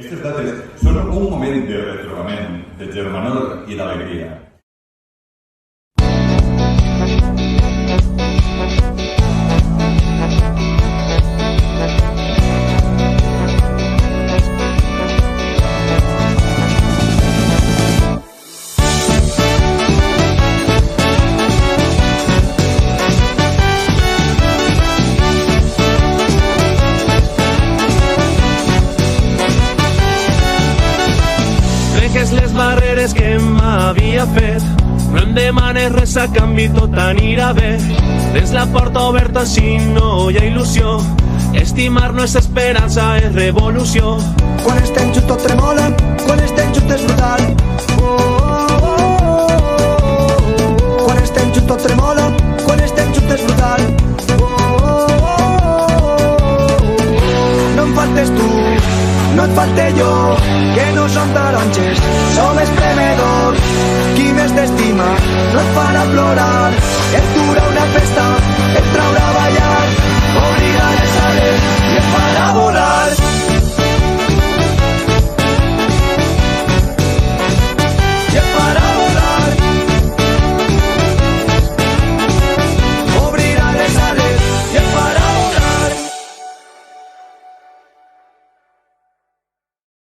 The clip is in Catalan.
Aquestes dates són un moment de retrobament, de germanor i d'alegria. Les barreres que m'havia fet, no em demanes res a canvi, tot anirà bé. Tens la porta oberta si no hi ha il·lusió, estimar no és esperança, és revolució. Quan estem junts tot tremola, quan estem junts és brutal. Quan estem junts tot tremola, quan estem junts és brutal. No em faltes tu, no et falte jo, que no som taronges, som espremedors. Qui més t'estima no et farà plorar.